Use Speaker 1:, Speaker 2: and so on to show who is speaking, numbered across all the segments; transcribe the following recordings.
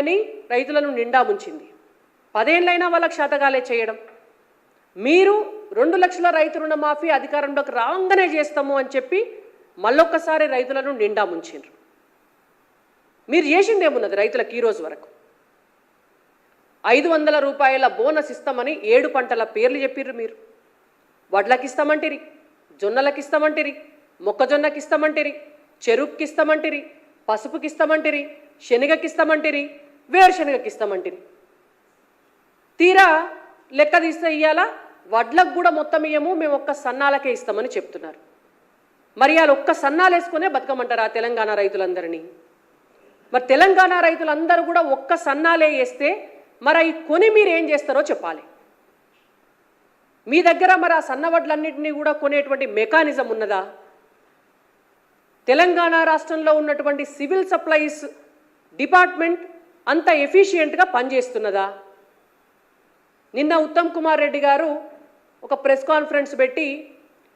Speaker 1: అని రైతులను నిండా ముంచింది. 10 ఏళ్లైనా వాళ్ళకి శాతగాలే చేయడం. మీరు 2 లక్షల రైతు రుణమాఫీ అధికారంలోకి రాగానే చేస్తాము అని చెప్పి మళ్ళొక్కసారి రైతులను నిండా ముంచిండ్రు. మీరు చేసిందేమున్నది రైతులకు ఈ రోజు వరకు? 500 రూపాయల బోనస్ ఇస్తామని 7 పంటల పేర్లు చెప్పిర్రు. మీరు వడ్లకి ఇస్తామంటిరి, జొన్నలకి ఇస్తామంటిరి, మొక్కజొన్నకి ఇస్తామంటిరి, చెరుకుకి ఇస్తామంటిరి, పసుపుకి ఇస్తామంటిరి, శనగకి ఇస్తామంటిరి, వేరుశనగకి ఇస్తామంటిరి. తీరా లెక్క తీస్తే ఇయ్యాల వడ్లకు కూడా మొత్తం ఇయ్యము, మేము ఒక్క సన్నాలకే ఇస్తామని చెప్తున్నారు. మరి వాళ్ళు ఒక్క సన్నాలు వేసుకునే బతకమంటారా తెలంగాణ రైతులందరినీ? మరి తెలంగాణ రైతులందరూ కూడా ఒక్క సన్నాలే వేస్తే మరి అవి కొని మీరు ఏం చేస్తారో చెప్పాలి. మీ దగ్గర మరి ఆ సన్నవడ్లన్నింటినీ కూడా కొనేటువంటి మెకానిజం ఉన్నదా? తెలంగాణ రాష్ట్రంలో ఉన్నటువంటి సివిల్ సప్లైస్ డిపార్ట్మెంట్ అంత ఎఫిషియెంట్గా పనిచేస్తున్నదా? నిన్న ఉత్తమ్ కుమార్ రెడ్డి గారు ఒక ప్రెస్ కాన్ఫరెన్స్ పెట్టి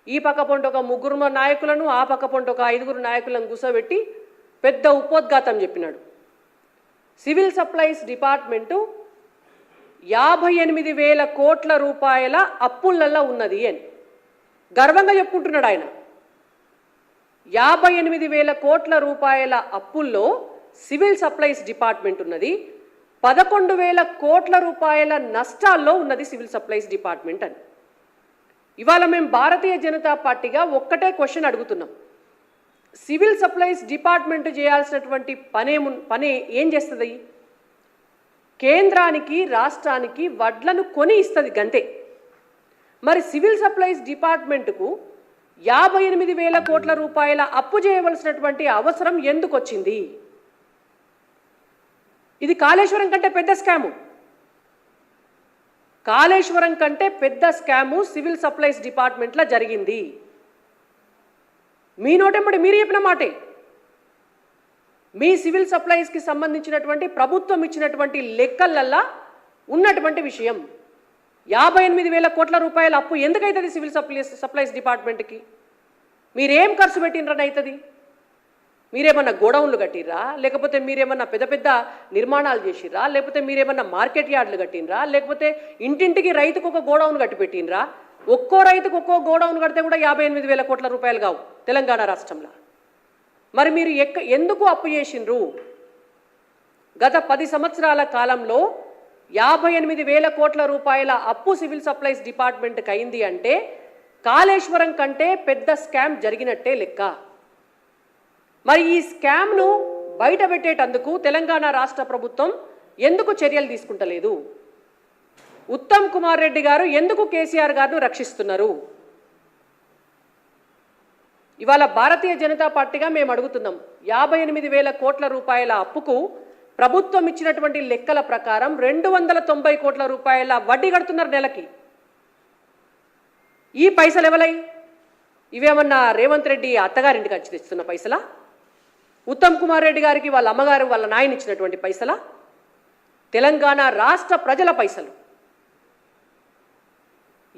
Speaker 1: ఈ పక్క పొంటి ఒక 3 నాయకులను, ఆ పక్క పొంటి ఒక 5 నాయకులను కూర్చోబెట్టి పెద్ద ఉపోద్ఘాతం చెప్పినాడు. సివిల్ సప్లైస్ డిపార్ట్మెంటు 58,000 కోట్ల రూపాయల అప్పులల్లో ఉన్నది అని గర్వంగా చెప్పుకుంటున్నాడు ఆయన. 58,000 కోట్ల రూపాయల అప్పుల్లో సివిల్ సప్లైస్ డిపార్ట్మెంట్ ఉన్నది. 11,000 కోట్ల రూపాయల నష్టాల్లో ఉన్నది సివిల్ సప్లైస్ డిపార్ట్మెంట్ అని. ఇవాళ మేము భారతీయ జనతా పార్టీగా ఒక్కటే క్వశ్చన్ అడుగుతున్నాం. సివిల్ సప్లైస్ డిపార్ట్మెంట్ చేయాల్సినటువంటి పని ఏం చేస్తుంది? కేంద్రానికి రాష్ట్రానికి వడ్లను కొని ఇస్తుంది గంతే. మరి సివిల్ సప్లైస్ డిపార్ట్మెంట్కు 58,000 కోట్ల రూపాయల అప్పు చేయవలసినటువంటి అవసరం ఎందుకు వచ్చింది? ఇది కాళేశ్వరం కంటే పెద్ద స్కాము. కాళేశ్వరం కంటే పెద్ద స్కాము సివిల్ సప్లైస్ డిపార్ట్మెంట్లో జరిగింది. మీ నోటెంబడి మీరు చెప్పిన మాటే. మీ సివిల్ సప్లైస్కి సంబంధించినటువంటి ప్రభుత్వం ఇచ్చినటువంటి లెక్కలల్లా ఉన్నటువంటి విషయం 58,000 కోట్ల రూపాయల అప్పు ఎందుకైతుంది సివిల్ సప్లైస్ డిపార్ట్మెంట్కి? మీరేం ఖర్చు పెట్టినరని అవుతుంది? మీరేమన్నా గోడౌన్లు కట్టిర్రా? లేకపోతే మీరేమన్నా పెద్ద పెద్ద నిర్మాణాలు చేసిర్రా? లేకపోతే మీరేమన్నా మార్కెట్ యార్డులు కట్టినరా? లేకపోతే ఇంటింటికి రైతుకు ఒక గోడౌన్ కట్టి పెట్టినరా? ఒక్కో రైతుకు ఒక్కో గోడౌన్ కడితే కూడా 58,000 కోట్ల రూపాయలు కావు తెలంగాణ రాష్ట్రంలో. మరి మీరు ఎందుకు అప్పు చేసిండ్రు? గత 10 సంవత్సరాల కాలంలో 58,000 కోట్ల రూపాయల అప్పు సివిల్ సప్లైస్ డిపార్ట్మెంట్కి అయింది అంటే కాళేశ్వరం కంటే పెద్ద స్కామ్ జరిగినట్టే లెక్క. మరి ఈ స్కామ్ను బయట పెట్టేటందుకు తెలంగాణ రాష్ట్ర ప్రభుత్వం ఎందుకు చర్యలు తీసుకుంటలేదు? ఉత్తమ్ కుమార్ రెడ్డి గారు ఎందుకు కేసీఆర్ గారిని రక్షిస్తున్నారు? ఇవాళ భారతీయ జనతా పార్టీగా మేము అడుగుతున్నాం. 58,000 కోట్ల రూపాయల అప్పుకు ప్రభుత్వం ఇచ్చినటువంటి లెక్కల ప్రకారం 290 కోట్ల రూపాయల వడ్డీ కడుతున్నారు నెలకి. ఈ పైసలు ఎవలై? ఇవేమన్నా రేవంత్ రెడ్డి అత్తగారింటికి వచ్చి తెస్తున్న పైసలా? ఉత్తమ్ కుమార్ రెడ్డి గారికి వాళ్ళ అమ్మగారు వాళ్ళ నాయన ఇచ్చినటువంటి పైసలా? తెలంగాణ రాష్ట్ర ప్రజల పైసలు.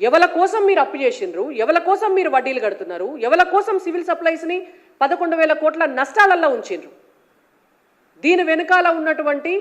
Speaker 1: ఎవల కోసం మీరు అప్పు చేసిండ్రు? ఎవల కోసం మీరు వడ్డీలు కడుతున్నారు? ఎవల కోసం సివిల్ సప్లైస్ని 11,000 కోట్ల నష్టాలల్లో ఉంచిండ్రు? దీని వెనుకాల ఉన్నటువంటి